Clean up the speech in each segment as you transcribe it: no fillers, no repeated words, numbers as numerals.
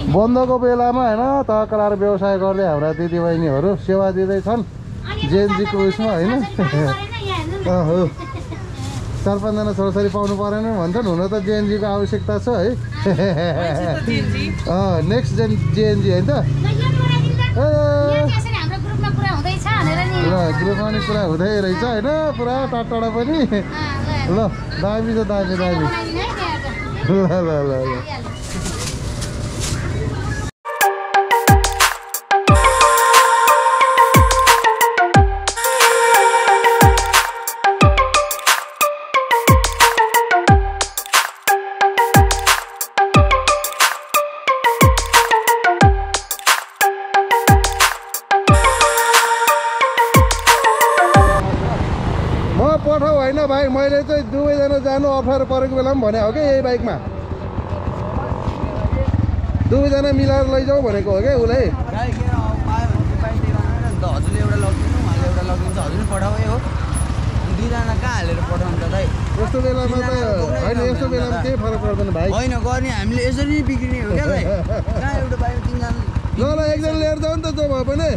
बन्दको बेलामा होइन तकलाएर व्यवसाय गर्दै हाम्रा दिदीबहिनीहरू सेवा दिँदैछन् जेएनजीको उयसमा होइन। हो 4-5 जना छोराछोरी पाउनु परेन भन्छन्। हुन त जेएनजीको आवश्यकता छ है। नेक्स्ट जेएनजी होइन त ग्रुपमा नि पुरा हुँदै रहेछ होइन। पुरा टाढा पनि ल दामी छ दामी दामी। ल ल ल ल पठाऊ होइन भाइ। मैले चाहिँ दुवैजना जानु अप्ठ्यारो परेको बेला पनि भने हो क्या यही बाइकमा दुवैजना मिलाएर लैजाऊ भनेको हो क्या उसलाई। हजुरले एउटा लगिदिनु उहाँले एउटा लगिदिन्छ हजुर पठाउँ हो 2जना कहाँ हालेर पठाउनु त दाइ। यस्तो बेलामा त होइन यस्तो बेलामा केही फरक पर्दैन भाइ। होइन गर्ने हामीले यसरी बिग्रिने हो क्या भाइ। कहाँ एउटा बाइक 3जना ल ल एकजना लिएर जाऊ नि त जो भए पनि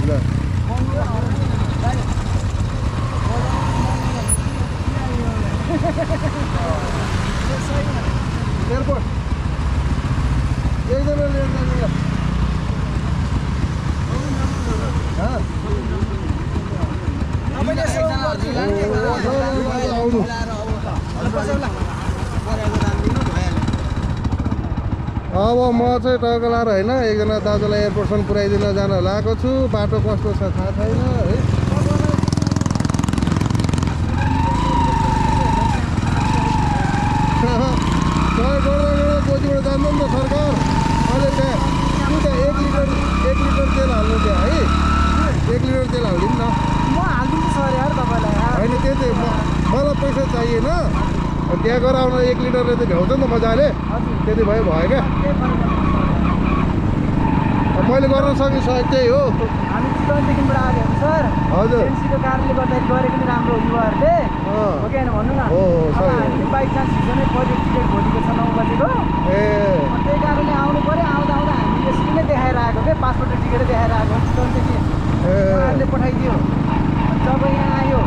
ल। एयरपोर्ट एकजना लिएर जानु ल। अब म चाहिँ टकलाएर होइन एकजना दाजुलाई एयरपोर्टसम्म पुऱ्याइदिन जान लागेको छु। बाटो कस्तो छ थाहा छैन है। गोजीबाट जान्नु नि त सरकार। अहिले त्यहाँ कि त 1 लिटर तेल हाल्नु त्यहाँ है। 1 लिटर तेल हालिदिनु न। म हालिदिन्छु सर यार तपाईँलाई। होइन त्यो चाहिँ मलाई पैसा चाहिएन। त्यहाँ गएर आउन 1 लिटरले त भ्याउँछ नि त मजाले। त्यति भयो क्या। मैले गर्न सक्ने सहयोग त्यही हो। हामी चितवनदेखिबाट आएको हो सर। हजुर एनसीको कारणले गर्दाखेरि गरेको नि राम्रो हो युवाहरूले हो कि होइन भन्नु न। हामी बाइक चान्स हिजोमै प्रोजेक्ट टिकट भोलिको छ 9 बजेको। त्यही कारणले आउनु पऱ्यो। आउँदा हामी यसरी नै देखाएर आएको क्या पासपोर्ट टिकटै देखाएर आएको चितवनदेखि उहाँहरूले पठाइदियो। जब यहाँ आयो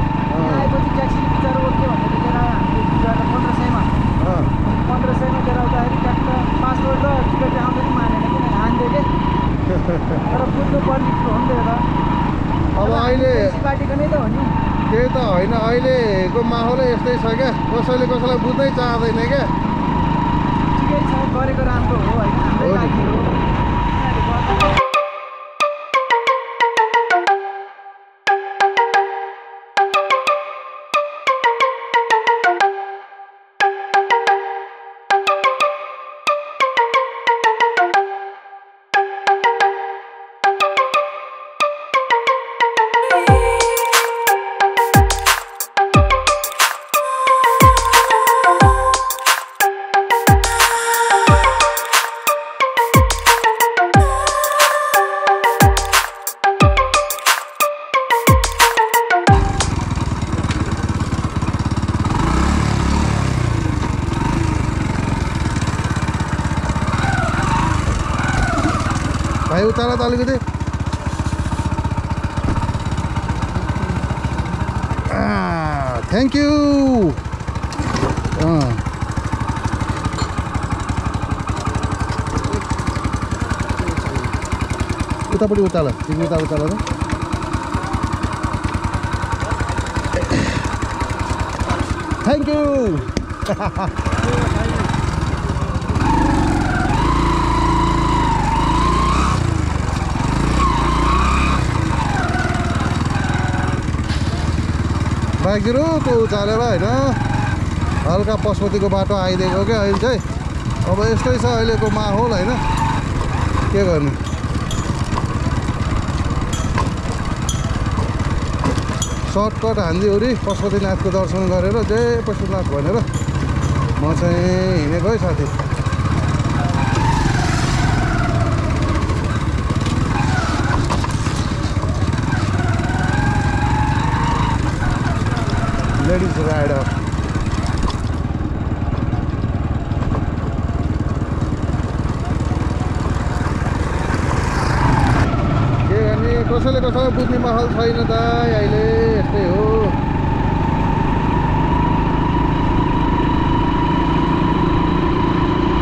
आएपछि ट्याक्सीले बिचरा ओके भनेर लिएर आयो। हामीले 1500मा 1500मा लिएर आउँदाखेरि ट्याक्टर पासपोर्ट र टिकट आउँदा नि मानेन किन हान्थ्यो कि तर बुझ्नु पर्ने हो नि त। अब अहिले पार्टीको नै त हो नि। त्यही त होइन अहिलेको माहौलै यस्तै छ क्या। कसैले कसैलाई बुझ्नै चाहँदैन क्या। ठिकै छ गरेको राम्रो हो होइन हाम्रै लागि हो। भाइ उताला त अलिकति थ्याङ्क यू। उतापट्टि उताला तिमी उता उताला त थ्याङ्क यू। बाइकहरू त्यो उचालेर होइन हल्का पशुपतिको बाटो आइदिएको क्या अहिले चाहिँ। अब यस्तै छ अहिलेको माहौल होइन के गर्ने। सर्टकट हान्दिवरी पशुपतिनाथको दर्शन गरेर जय पशुपतिनाथ भनेर म चाहिँ हिँडेको है साथी। Ladies rider. कसैले कसैलाई बुझ्ने माहौल छैन त अहिले यस्तै हो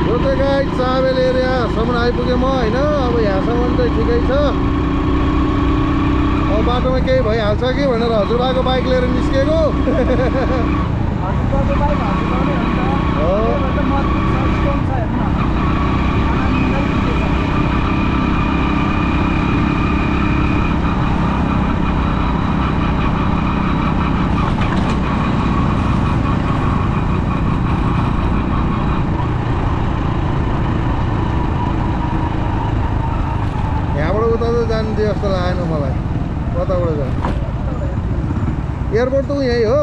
यो चाहिँ गाइड चाबेल एरियासम्म आइपुगेँ म होइन अब यहाँसम्म चाहिँ ठिकै छ अब बाटोमा केही भइहाल्छ कि भनेर हजुरबाको बाइक लिएर निस्केको जानु दियो जस्तो लागेन मलाई कताबाट जानु एयरपोर्ट त यही हो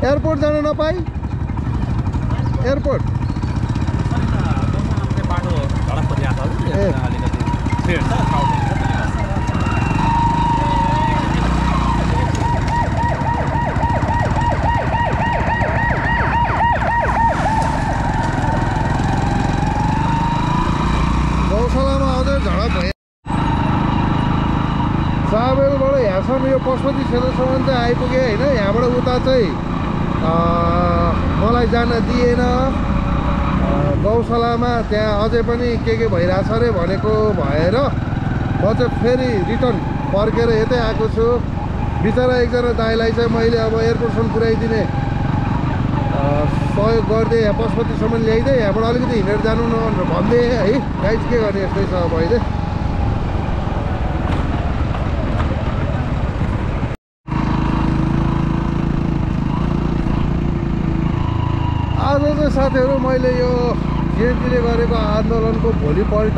एयरपोर्ट जान नपाई एयरपोर्ट बाटो झडप परिरहेको छ अलिकति ट्रेन छ चाबेलबाट यहाँसम्म यो पशुपति क्षेत्रसम्म चाहिँ आइपुगेँ होइन यहाँबाट उता चाहिँ मलाई जान दिएन गौशालामा त्यहाँ अझै पनि के भइरहेछ अरे भनेको भएर म चाहिँ फेरि रिटर्न फर्केर यतै आएको छु बिचरा एकजना दाइलाई चाहिँ मैले अब एयरपोर्टसम्म पुर्याइदिने सहयोग गरिदिएँ यहाँ पशुपतिसम्म ल्याइदिएँ यहाँबाट अलिकति हिँडेर जानु न भनेर भनिदिएँ है गाइस के गर्ने यस्तै छ अब अहिले आज चाहिँ साथीहरू मैले यो जेएनजीले गरेको आन्दोलनको भोलिपल्ट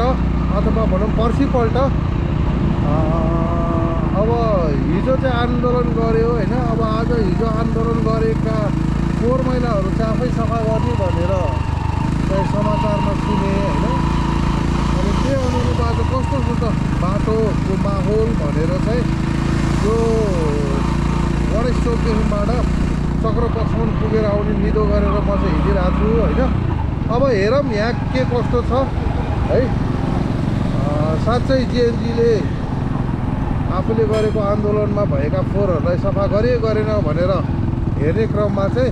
अथवा भनौँ पर्सिपल्ट अब हिजो चाहिँ आन्दोलन गऱ्यो होइन अब आज हिजो आन्दोलन गरेका फोहोर मैलाहरू चाहिँ आफै सफा गर्ने भनेर चाहिँ समाचारमा सुने होइन अनि त्यही अनुरूप आज कस्तो छ त बाटोको माहौल भनेर चाहिँ यो गणेश चौकदेखिबाट चक्रपथसम्म पुगेर आउने निदो गरेर म चाहिँ हिँडिरहेको छु होइन अब हेरौँ यहाँ के कस्तो छ है साँच्चै जिएनजीले आफूले गरेको आन्दोलनमा भएका फोहोरहरूलाई सफा गरे गरेन भनेर हेर्ने क्रममा चाहिँ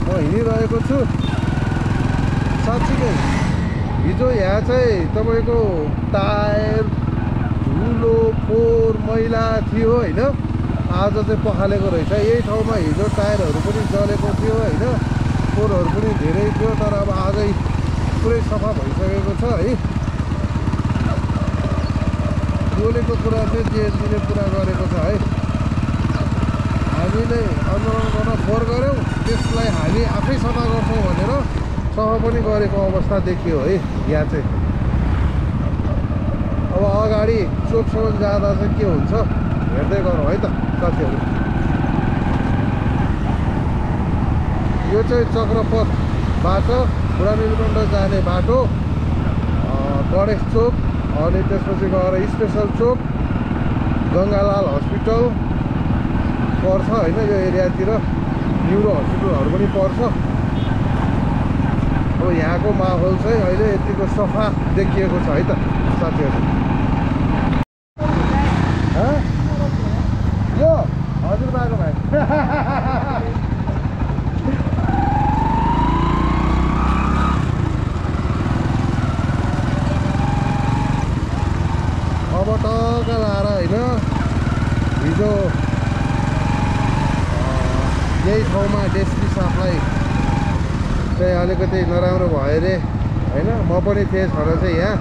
म हिँडिरहेको छु साँच्चीकै हिजो यहाँ चाहिँ तपाईँको टायर धुलो फोहोर मैला थियो होइन आज चाहिँ पखालेको रहेछ यही ठाउँमा हिजो टायरहरू पनि जलेको थियो होइन फोहोरहरू पनि धेरै थियो तर अब आजै पुरै सफा भइसकेको छ है बोलेको कुरा चाहिँ जिएनजीले पुरा गरेको छ है हामीले आन्दोलन गर्न फोहोर गऱ्यौँ त्यसलाई हामी आफै सफा गर्छौँ भनेर सफा पनि गरेको अवस्था देखियो है यहाँ चाहिँ अब अगाडि चोकसम्म जाँदा चाहिँ के हुन्छ हेर्दै गरौँ है त साथीहरू यो चाहिँ चक्रपथबाट बुढानीलकण्ठ जाने बाटो गणेश चोक अनि त्यसपछि गएर स्पेसल चोक गङ्गालाल हस्पिटल पर्छ होइन यो एरियातिर न्युरो हस्पिटलहरू पनि पर्छ अब यहाँको माहौल चाहिँ अहिले यतिको सफा देखिएको छ है त साथीहरू यो हजुर बाको भाइ अब टक्क लाएर होइन हिजो यही ठाउँमा डेस्टी साहबलाई चाहिँ अलिकति नराम्रो भयो अरे होइन म पनि थिएँ छन चाहिँ यहाँ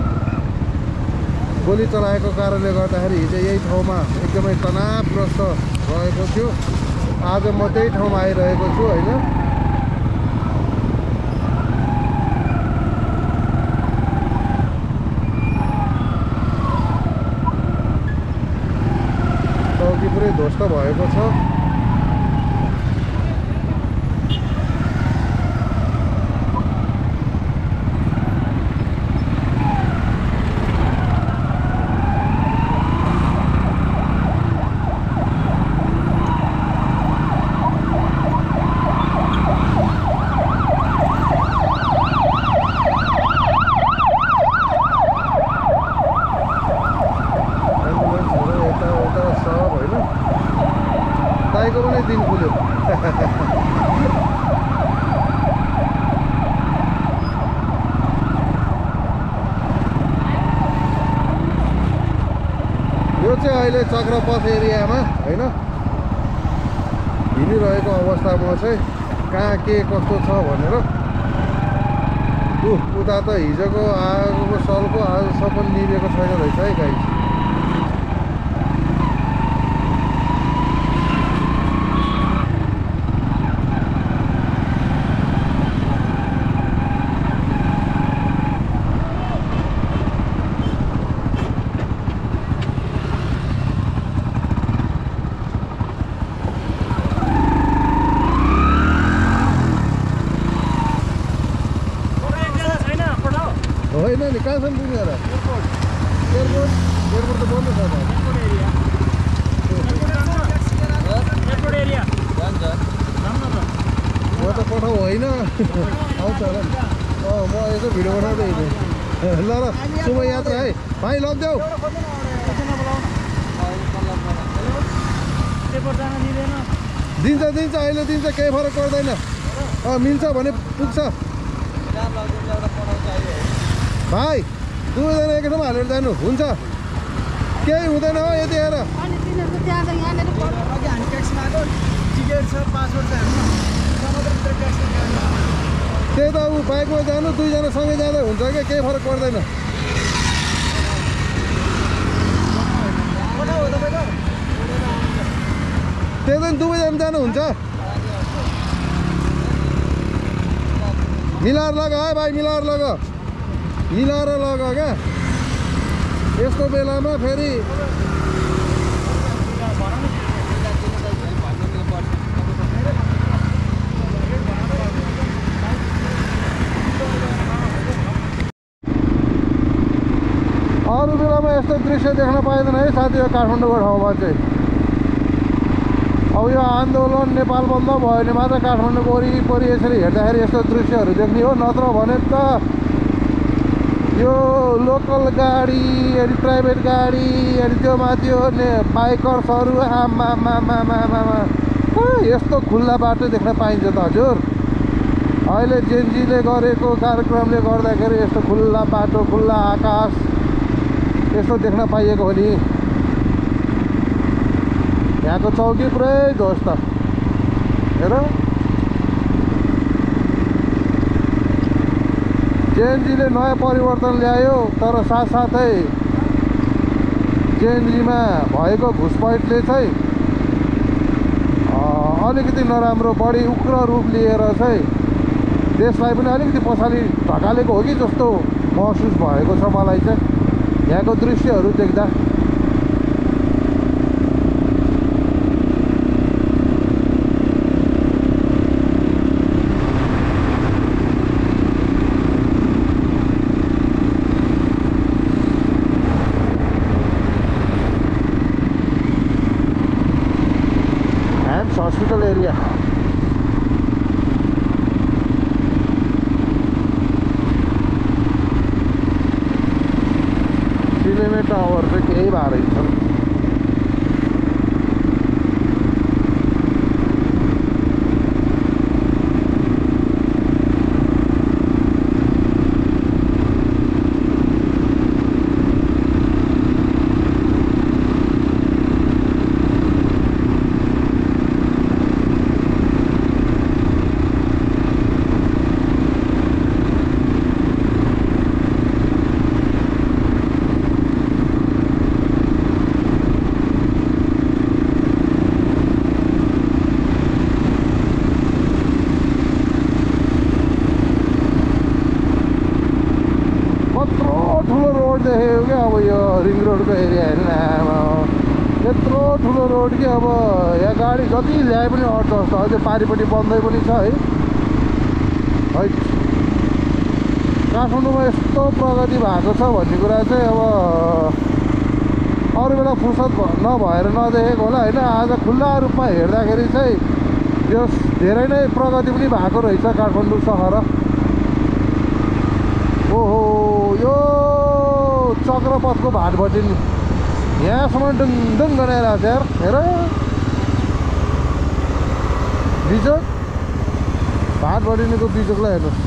गोली चलाएको कारणले गर्दाखेरि हिजो यही ठाउँमा एकदमै तनावग्रस्त रहेको थियो आज म त्यही ठाउँमा आइरहेको छु होइन चौकी पुरै ध्वस्त भएको छ दिन खुल्यो यो चाहिँ अहिले चक्रपथ एरियामा होइन हिँडिरहेको अवस्थामा चाहिँ कहाँ के कस्तो छ भनेर उता त हिजोको आगोको सलको आजसम्म निभेको छैन रहेछ है गाई होइन नि कहाँसम्म पुग्यो र एयरपोर्ट त बन्द छ म त पठाउ होइन आउँछ होला नि म यसो भिडियो बनाउँदै ल ल शुभ यात्रा है भाइ लगिदेऊ दिन्छ दिन्छ अहिले दिन्छ केही फरक पर्दैन मिल्छ भने पुग्छ भाइ दुवैजना एक ठाउँमा हालेर जानु हुन्छ केही हुँदैन हो यति हेर त्यही त ऊ बाइकमा जानु दुईजना सँगै जाँदा हुन्छ क्या केही फरक पर्दैन त्यही त दुवैजना जानुहुन्छ मिलाएर लग है भाइ मिलाएर लग मिलाएर लग क्या यस्तो बेलामा फेरि अरू बेलामा यस्तो दृश्य देख्न पाइँदैन है साथी यो काठमाडौँको ठाउँमा चाहिँ अब यो आन्दोलन नेपाल बन्द भयो भने मात्र काठमाडौँको वरिपरि यसरी हेर्दाखेरि यस्तो दृश्यहरू देख्ने हो नत्र भने त यो लोकल गाडी अनि प्राइभेट गाडी अनि त्यो माथि हो बाइकर्सहरू आमा यस्तो खुल्ला बाटो देख्न पाइन्छ त हजुर अहिले जेनजीले गरेको कार्यक्रमले गर्दाखेरि यस्तो खुल्ला बाटो खुल्ला आकाश यस्तो देख्न पाइएको हो नि यहाँको चौकी पुरै ध्वस्त हेर जेएनजीले नयाँ परिवर्तन ल्यायो तर साथसाथै जेएनजीमा भएको घुसपैठले चाहिँ अलिकति नराम्रो बढी उग्र रूप लिएर चाहिँ देशलाई पनि अलिकति पछाडि ढकालेको हो कि जस्तो महसुस भएको छ मलाई चाहिँ यहाँको दृश्यहरू देख्दा हॉस्पिटल एरिया सिलेमे टावर चाहिँ केही भारै छ देखेको क्या अब यो रिङ रोडको एरिया हेर्नु यत्रो ठुलो रोड कि अब यहाँ गाडी जति ल्याए पनि अट्छ जस्तो अझै पारिपट्टि बन्दै पनि छ है काठमाडौँमा यस्तो प्रगति भएको छ भन्ने कुरा चाहिँ अब अरू बेला फुर्सद नभएर नदेखेको होला होइन आज खुल्ला रूपमा हेर्दाखेरि चाहिँ यो धेरै नै प्रगति पनि भएको रहेछ काठमाडौँ सहर ओहो यो चक्रपथको भाटभटी यहाँसम्म डुङ डुङ गराइरहेको छ यार हेर बिजोक भात बढिनेको बिजोकलाई हेर्नुहोस्।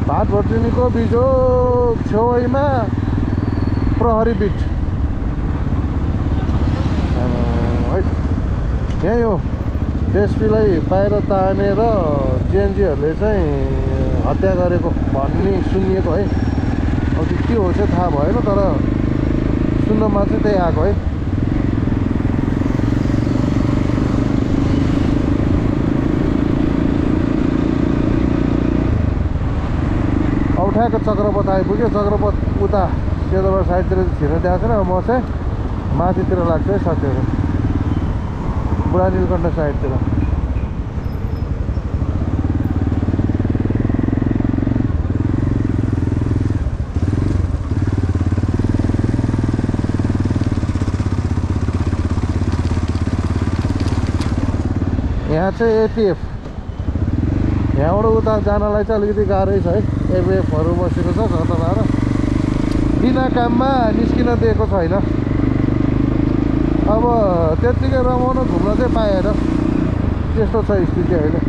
भात भटिनीको बिजोक छेउमा प्रहरी बिट है। यही हो एसपीलाई बाहिर तानेर जेएनजीहरूले चाहिँ हत्या गरेको भन्ने सुनिएको है। अब त्यो के हो चाहिँ थाहा भएन, तर सुन्नमा चाहिँ त्यही आएको है। औठाको चक्रपथ आइपुग्यो। चक्रपथ उता सेदोबार साइडतिर छिर्न दिएको छैन। म चाहिँ माथितिर लाग्छु है साथीहरू, बुढा नीलकण्ठ साइडतिर। यहाँ चाहिँ एपिएफ, यहाँबाट उता जानलाई चाहिँ अलिकति गाह्रै छ है। एपिएफहरू बसेको छ जताभार, बिना काममा निस्किन दिएको छैन। अब त्यत्तिकै रमाउन घुम्न चाहिँ पाएन, त्यस्तो छ स्थिति अहिले।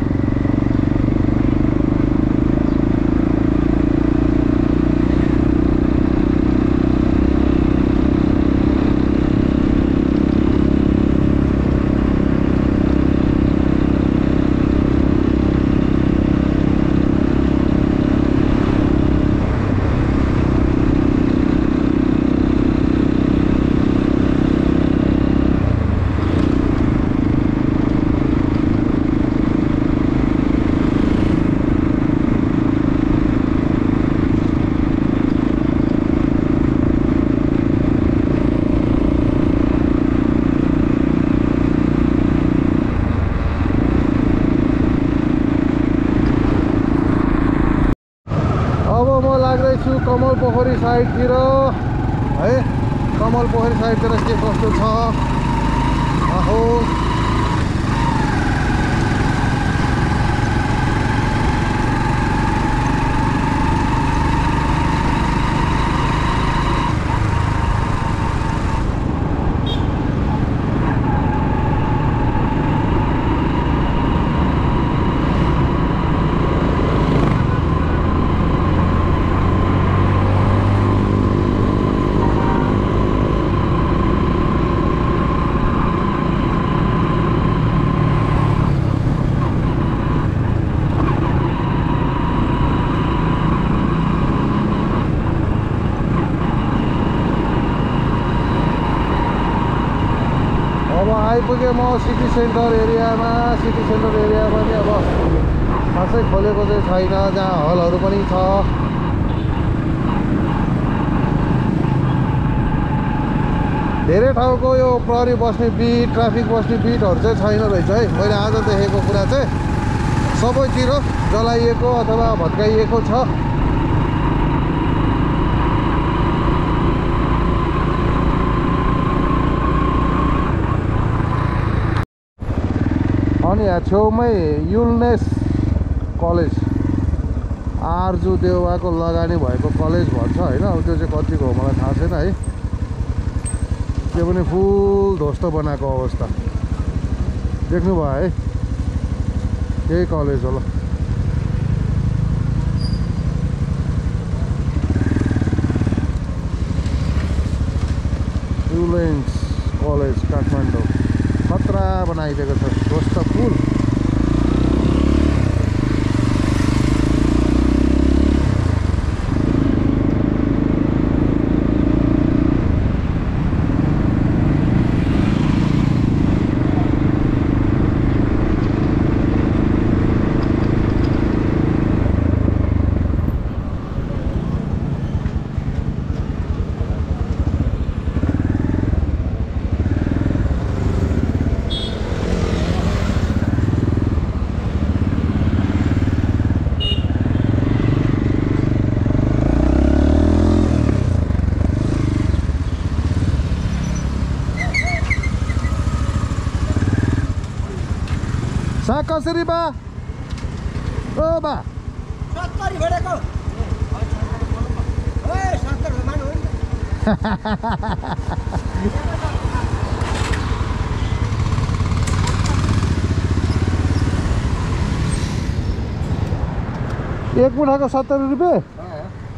कमल पोखरी साइडतिर है। कमल पोखरी साइडतिर के कस्तो छ आहो। आइपुगेँ म सिटी सेन्टर एरियामा। सिटी सेन्टर एरियामा पनि अब खासै खोलेको चाहिँ छैन, जहाँ हलहरू पनि छ। धेरै ठाउँको यो प्रहरी बस्ने बिट, ट्राफिक बस्ने बिटहरू चाहिँ छैन रहेछ है। मैले आज देखेको कुरा चाहिँ सबैतिर जलाइएको अथवा भत्काइएको छ। अनि यहाँ छेउमै युलनेस कलेज, आरजु देउवाको लगानी भएको कलेज भन्छ होइन। अब त्यो चाहिँ कतिको हो मलाई थाहा छैन है। त्यो पनि फुल ध्वस्त बनाएको अवस्था देख्नुभयो है। यही कलेज होला। युलेन्स कलेज काठमाडौँ खतरा बनाइदिएको छ, ध्वस्त फुल। साग कसरी बा? ओ बा 70 भनेको। ओए 70 मान्नु एक मुठाको 70 रुपियाँ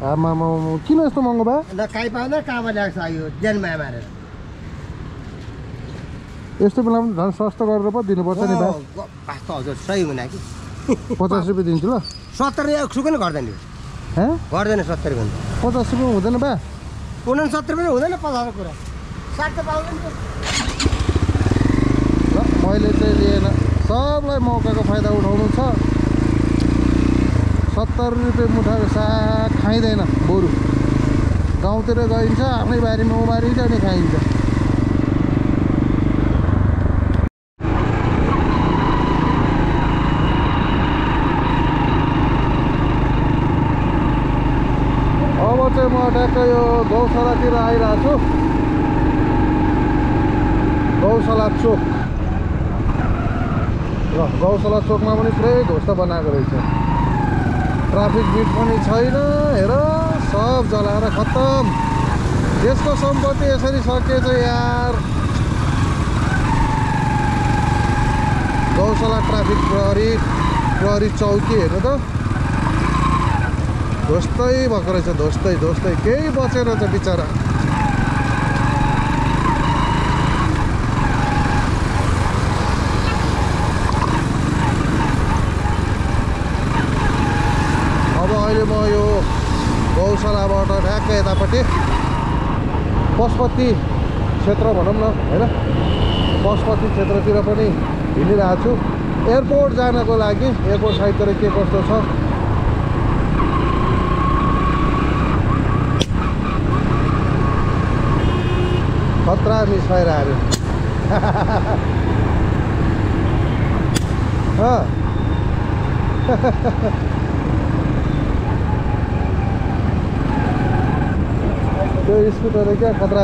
आमा किन यस्तो महँगो भयो काहीँ पाउँदा कहाँमा ल्याएको छ यो ज्यानमाया मारेर यस्तो बेलामा झन् सस्तो गरेर पो दिनुपर्छ नि बा वास्तव हजुर सही हुन कि 50 रुपियाँ दिन्छु ल 70 एक सुकै गर्दैन गर्दैन 70 भन्दा 50 रुपियाँ हुँदैन बा 69 पनि हुँदैन 50 कुरा 60 त पाउँदैन मैले चाहिँ लिएन सबलाई मौकाको फाइदा उठाउनु छ 70 रुपियाँ मुठाको साग खाइँदैन बरु गाउँतिर गइन्छ आफ्नै बारीमा उमारिन्छ अनि खाइन्छ अब चाहिँ म ट्याक्क यो गौशालातिर आइरहेको छु गौशाला चोक र गौशाला चोकमा पनि पुरै ध्वस्त बनाएको रहेछ ट्राफिक बिट पनि छैन हेर सब जलाएर खत्तम देशको सम्पत्ति यसरी सकिएछ यार गौशाला ट्राफिक प्रहरी चौकी हेर्नु त ध्वस्तै भएको रहेछ ध्वस्तै केही बचेन छ बिचरा अहिले म यो गौशालाबाट ठ्याक्कै यतापट्टि पशुपति क्षेत्र भनौँ न होइन पशुपति क्षेत्रतिर पनि हिँडिरहेको छु एयरपोर्ट जानको लागि एयरपोर्ट साइडतिर के कस्तो छ खतरा मिसाएर आयो त्यो स्कुटर क्या खतरा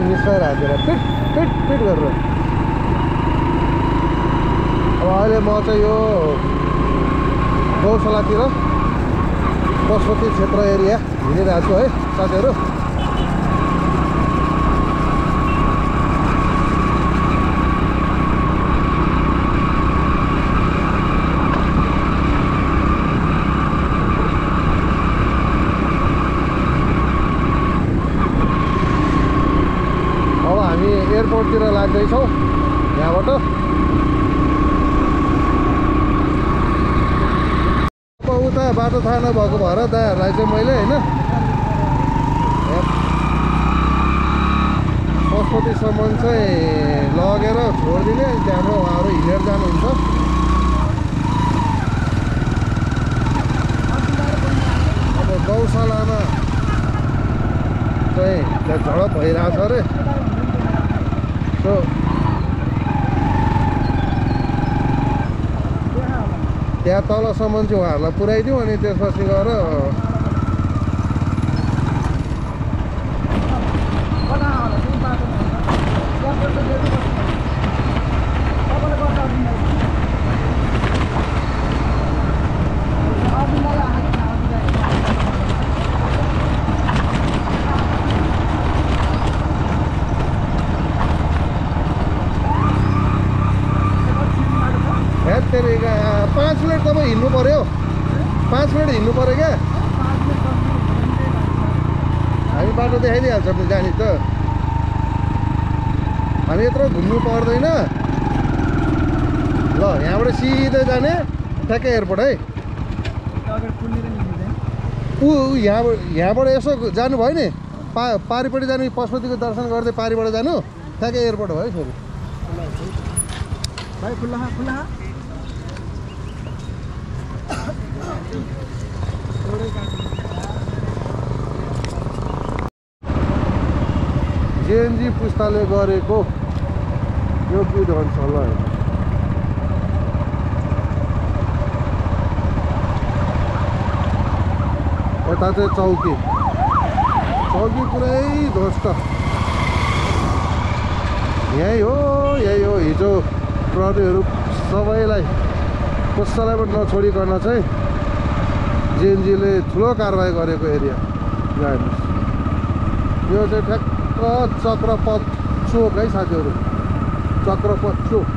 मिसाएर हालेर पिट गरेर अब अहिले म चाहिँ यो गौशालातिर पशुपति क्षेत्र एरिया हिँडिरहेको छु है साथीहरू एयरपोर्टतिर लाग्दैछौँ यहाँबाट उता बाटो थाहा नभएको भएर दाहरूलाई चाहिँ मैले होइन पशुपतिसम्म चाहिँ लगेर छोडिदिने त्यहाँबाट उहाँहरू हिँडेर जानुहुन्छ अब गौशालामा चाहिँ त्यहाँ झडप भइरहेछ अरे त्यहाँ तलसम्म चाहिँ उहाँहरूलाई पुऱ्याइदिउँ अनि त्यसपछि गएर हेत्तेरिका 5 मिनट तपाईँ हिँड्नु पऱ्यो 5 मिनट हिँड्नु पऱ्यो क्या हामी बाटो देखाइदिइहाल्छौँ नि जाने त हामी यत्रो घुम्नु पर्दैन ल यहाँबाट सिधै जाने ठ्याक्कै एयरपोर्ट है यहाँबाट यसो जानुभयो नि पारिपट्टि जानु पशुपतिको दर्शन गर्दै पारिबाट जानु ठ्याक्कै एयरपोर्ट भयो फेरि भाइ खुल्ला जेएनजी पुस्ताले गरेको यो गीत भन्छ होला यता चाहिँ चौकी पुरै ध्वस्त यही हो हिजो प्रहरीहरू सबैलाई कसैलाई पनि नछोडिकन चाहिँ जेएनजीले ठुलो कारवाही गरेको एरिया हेर्नुहोस् यो चाहिँ ठ्याक्क चक्रपथ चोक है साथीहरू, चक्रपथ चोक।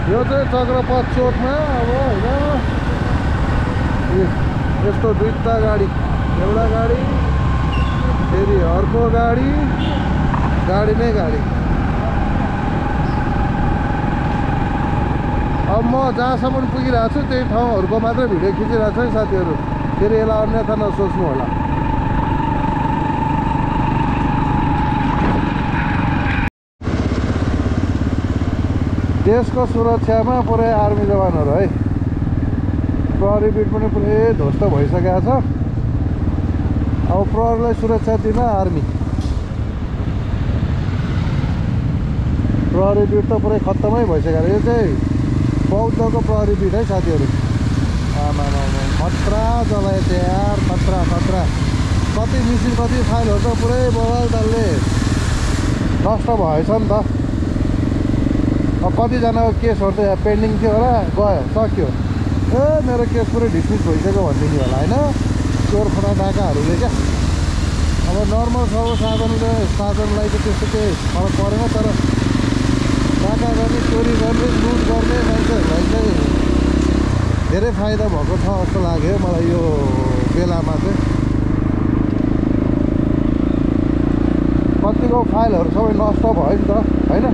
यो चाहिँ चक्रपथ चोकमा अब होइन यस्तो दुईवटा गाडी, एउटा गाडी फेरि अर्को गाडी, गाडी नै गाडी। अब म जहाँसम्म पुगिरहेको छु त्यही ठाउँहरूको मात्रै भिडियो खिचिरहेको छु है साथीहरू, फेरि यसलाई अन्यथा नसोच्नु होला। देशको सुरक्षामा पुरै आर्मी जवानहरू है, प्रहरी बिट पनि पुरै ध्वस्त भइसकेको छ। अब प्रहरीलाई सुरक्षा दिन आर्मी, प्रहरी बिट त पुरै खत्तमै भइसकेको। यो चाहिँ बौद्धको प्रहरी बिट है साथीहरू। आमामा खतरा जलाएछ यार, खतरा खतरा। कति मिसिन कति फाइलहरू त पुरै बवाल डल्ले नष्ट भएछ नि त। अब कतिजनाको केसहरू त यहाँ पेन्डिङ थियो होला, गयो सक्यो। ए मेरो केस पुरै डिसमिस भइसक्यो भनिदिने होला होइन, चोर फटा डाकाहरूले क्या। अब नर्मल सर्वसाधारणले साधनलाई त त्यस्तो केही फरक परेन, तर डाका गर्ने, चोरी गर्ने, लुट गर्ने मान्छेहरूलाई चाहिँ धेरै फाइदा भएको छ जस्तो लाग्यो मलाई यो बेलामा चाहिँ। कतिको फाइलहरू सबै नष्ट भयो नि त होइन।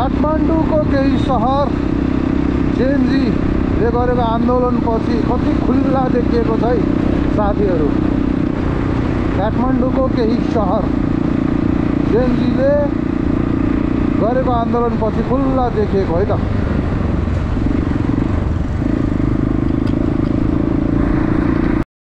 काठमाडौँको केही सहर जेनजीले गरेको आन्दोलनपछि कति खुल्ला देखिएको छ है साथीहरू। काठमाडौँको केही सहर जेनजीले गरेको आन्दोलनपछि खुल्ला देखिएको है त।